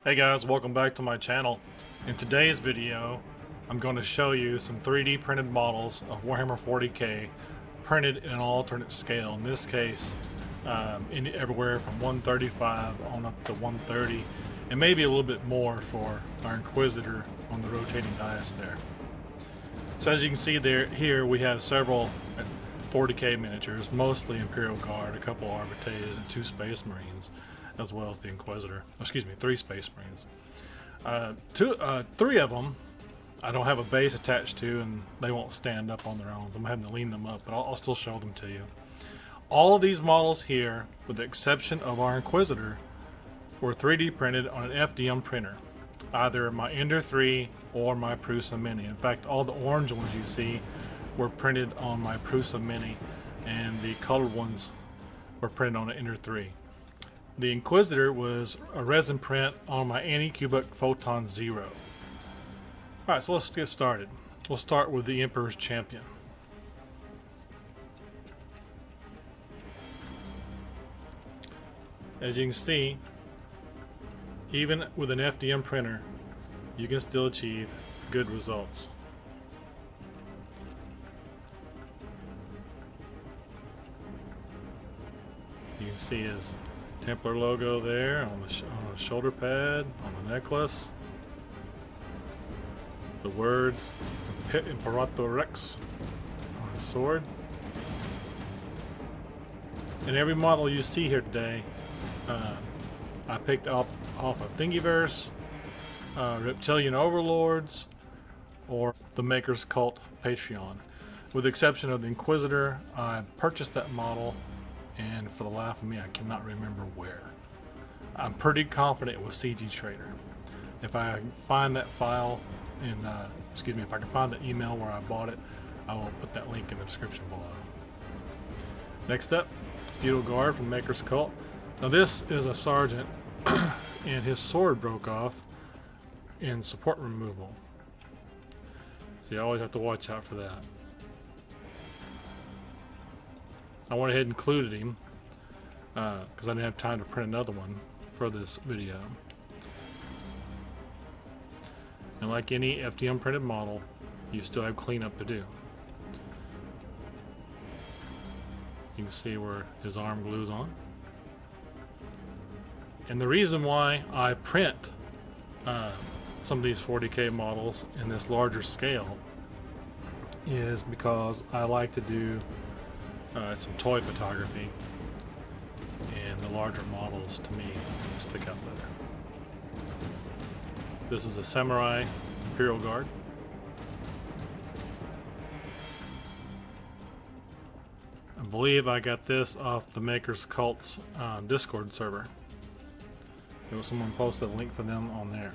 Hey guys, welcome back to my channel. In today's video, I'm going to show you some 3D printed models of Warhammer 40K printed in an alternate scale. In this case, everywhere from 135 on up to 130, and maybe a little bit more for our Inquisitor on the rotating dais there. So as you can see here we have several 40K miniatures, mostly Imperial Guard, a couple Arbites, and 2 Space Marines, as well as the Inquisitor. Excuse me, 3 Space Marines. 3 of them I don't have a base attached to, and they won't stand up on their own, so I'm having to lean them up, but I'll still show them to you. All of these models here, with the exception of our Inquisitor, were 3D printed on an FDM printer, either my Ender 3 or my Prusa Mini. In fact, all the orange ones you see were printed on my Prusa Mini, and the colored ones were printed on an Ender 3. The Inquisitor was a resin print on my Anycubic Photon Zero. Alright, so let's get started. We'll start with the Emperor's Champion. As you can see, even with an FDM printer, you can still achieve good results. You can see his Templar logo there on the shoulder pad, on the necklace. The words Imperator Rex on the sword. And every model you see here today, I picked up off of Thingiverse, Reptilian Overlords, or the Maker's Cult Patreon. With the exception of the Inquisitor, I purchased that model, and for the life of me, I cannot remember where. I'm pretty confident it was CG Trader. If I find that file if I can find the email where I bought it, I will put that link in the description below. Next up, Imperial Guard from Maker's Cult. Now this is a sergeant, and his sword broke off in support removal. So you always have to watch out for that. I went ahead and included him because I didn't have time to print another one for this video. And like any FDM printed model, you still have cleanup to do. You can see where his arm glues on. And the reason why I print some of these 40K models in this larger scale is because I like to do some toy photography, and the larger models to me stick out better. This is a Samurai Imperial Guard. I believe I got this off the Maker's Cult's Discord server. There was someone posted a link for them on there.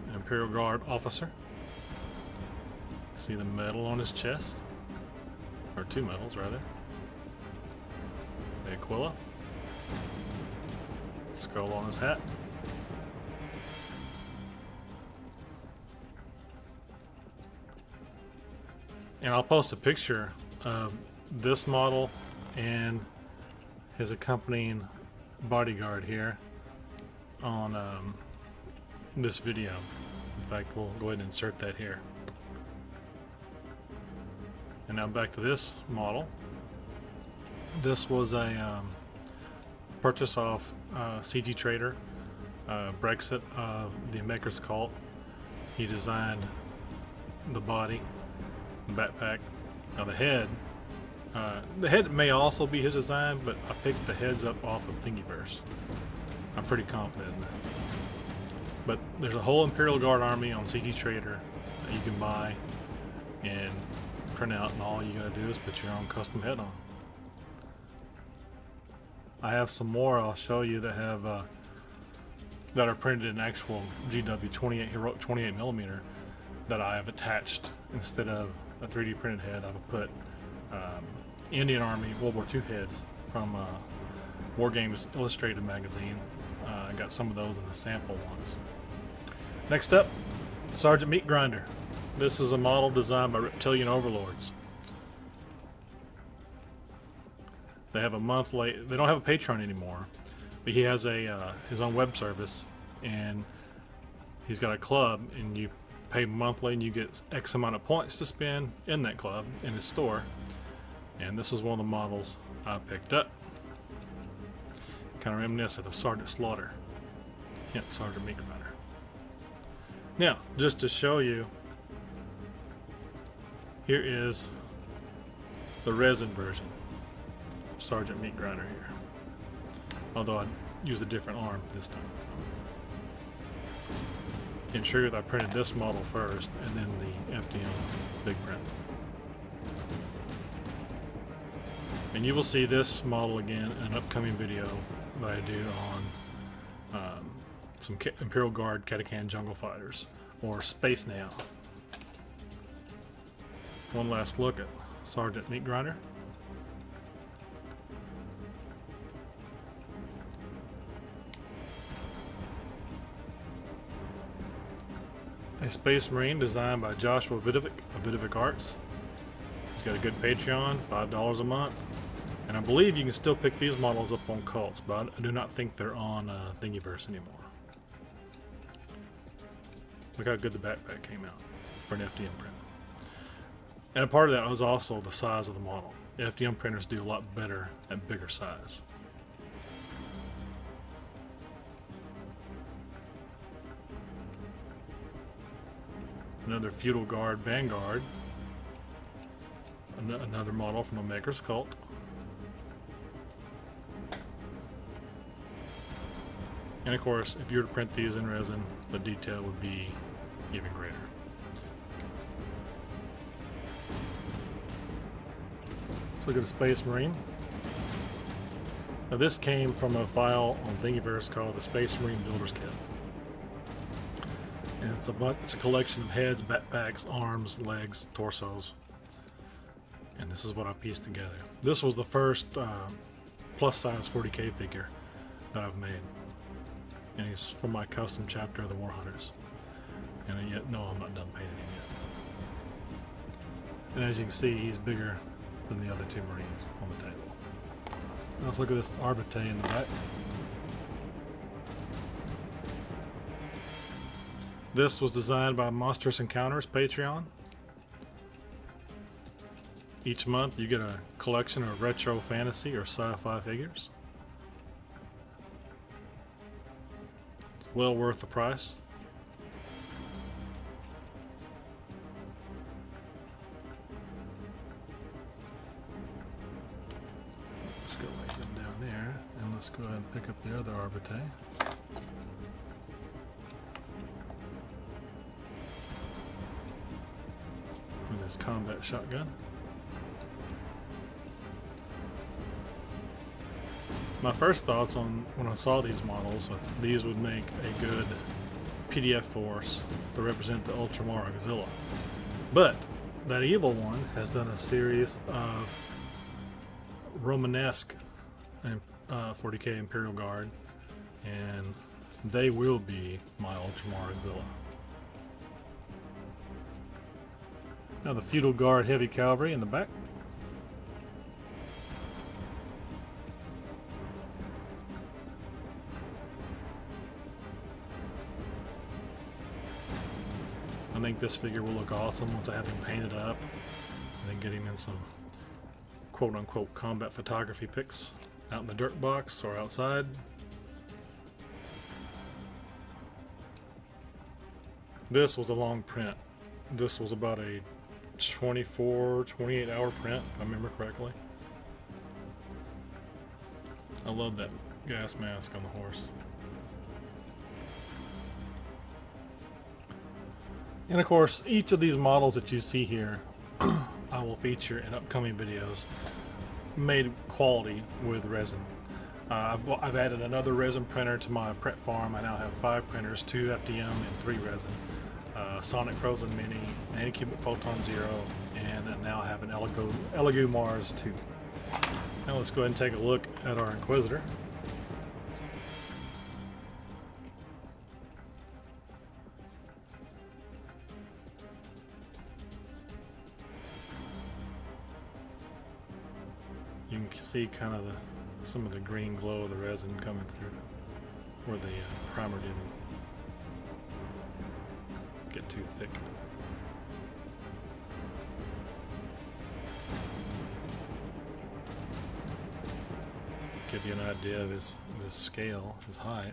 An Imperial Guard officer. See the medal on his chest, or 2 medals rather. The Aquila. Skull on his hat. And I'll post a picture of this model and his accompanying bodyguard here on this video. In fact, we'll go ahead and insert that here. And now back to this model. This was a purchase off CG Trader, Brexit of the Maker's Cult. He designed the body, the backpack. Now the head may also be his design, but I picked the heads up off of Thingiverse. I'm pretty confident in that. But there's a whole Imperial Guard army on CG Trader that you can buy and print out, and all you gotta do is put your own custom head on. I have some more I'll show you that have that are printed in actual GW 28 Heroic 28mm that I have attached instead of a 3D printed head. I've put Indian Army World War II heads from War Games Illustrated magazine. I got some of those in the sample ones. Next up, Sergeant Meat Grinder. This is a model designed by Reptilian Overlords. They have a monthly. They don't have a Patreon anymore, but he has a his own web service, and he's got a club, and you pay monthly, and you get X amount of points to spend in that club in his store. And this is one of the models I picked up. Kind of reminiscent of Sergeant Slaughter, hence Sergeant Meat Grinder. Now, just to show you, here is the resin version of Sergeant Meat Grinder here. Although I use a different arm this time. In truth, I printed this model first and then the FDM big print. And you will see this model again in an upcoming video that I do on some Imperial Guard Catacan Jungle Fighters, or Space Now. One last look at Sergeant Meat Grinder. A Space Marine designed by Joshua Vidovic of Vidovic Arts. He's got a good Patreon, $5 a month. And I believe you can still pick these models up on Cults, but I do not think they're on Thingiverse anymore. Look how good the backpack came out for an FDM print. And a part of that was also the size of the model. FDM printers do a lot better at bigger size. Another Feudal Guard Vanguard. Another model from a Maker's Cult. And of course, if you were to print these in resin, the detail would be even greater. Let's look at the Space Marine. Now this came from a file on Thingiverse called the Space Marine Builder's Kit. And it's a collection of heads, backpacks, arms, legs, torsos. And this is what I pieced together. This was the first plus size 40K figure that I've made. And he's from my custom chapter of the War Hunters. And yet, no, I'm not done painting him yet. And as you can see, he's bigger than the other two Marines on the table. Now let's look at this Arbite in the back. This was designed by Monstrous Encounters Patreon. Each month you get a collection of retro fantasy or sci-fi figures. It's well worth the price. Let's go lay them down there, and let's go ahead and pick up the other Arbite. With his combat shotgun. My first thoughts on when I saw these models, these would make a good PDF force to represent the Ultramar Auxilla. But that evil one has done a series of Romanesque 40K Imperial Guard, and they will be my Ultramar Auxilla. Now the Feudal Guard Heavy Cavalry in the back. I think this figure will look awesome once I have him painted up and then get him in some quote-unquote combat photography pics out in the dirt box or outside. This was a long print. This was about a 28 hour print, if I remember correctly. I love that gas mask on the horse. And of course, each of these models that you see here, I will feature in upcoming videos made quality with resin. I've added another resin printer to my print farm. I now have 5 printers, 2 FDM and 3 resin. Sonic Frozen Mini, an Anycubic Photon Zero, and I now have an Elegoo Mars 2. Now let's go ahead and take a look at our Inquisitor. You can see kind of some of the green glow of the resin coming through where the primer didn't get too thick. Give you an idea of his scale, his height.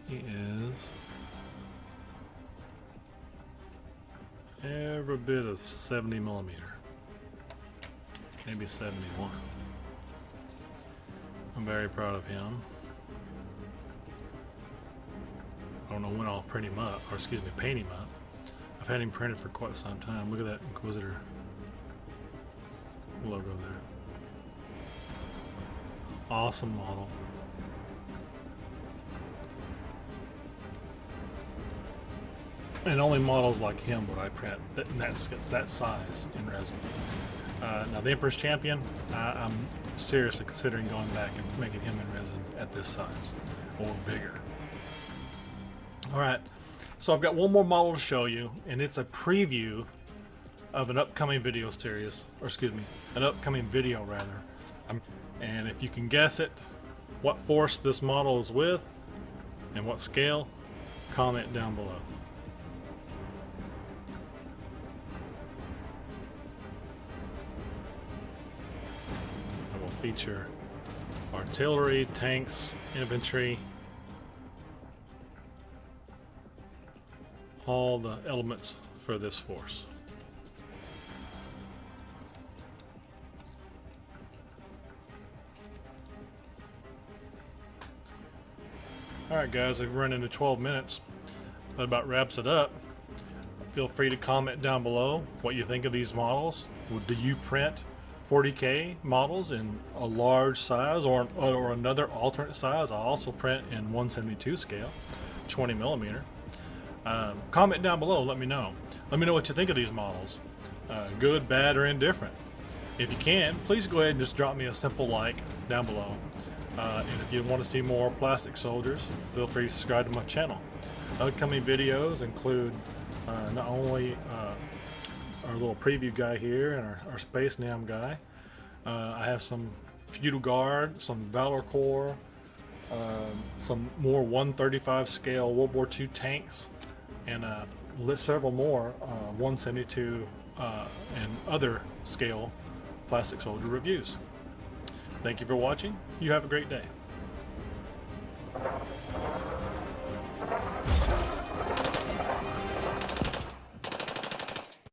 He is every bit of 70 millimeter, maybe 71. I'm very proud of him. I don't know when I'll print him up, or excuse me, paint him up. I've had him printed for quite some time. Look at that Inquisitor logo there. Awesome model. And only models like him would I print that's that size in resin. Now the Emperor's Champion, I'm seriously considering going back and making him in resin at this size or bigger. Alright, so I've got one more model to show you, and it's a preview of an upcoming video series, or excuse me, an upcoming video rather. And if you can guess it, what force this model is with and what scale, comment down below. I will feature artillery, tanks, infantry, all the elements for this force. Alright guys, we've run into 12 minutes. That about wraps it up. Feel free to comment down below what you think of these models. Do you print 40K models in a large size or another alternate size? I also print in 1/72 scale, 20 millimeter. Comment down below, let me know. Let me know what you think of these models. Good, bad, or indifferent. If you can, please go ahead and just drop me a simple like down below. And if you want to see more plastic soldiers, feel free to subscribe to my channel. Upcoming videos include not only our little preview guy here and our Space Nam guy. I have some Feudal Guard, some Valor Corps, some more 135 scale World War II tanks, and several more 172 and other scale plastic soldier reviews. Thank you for watching. You have a great day.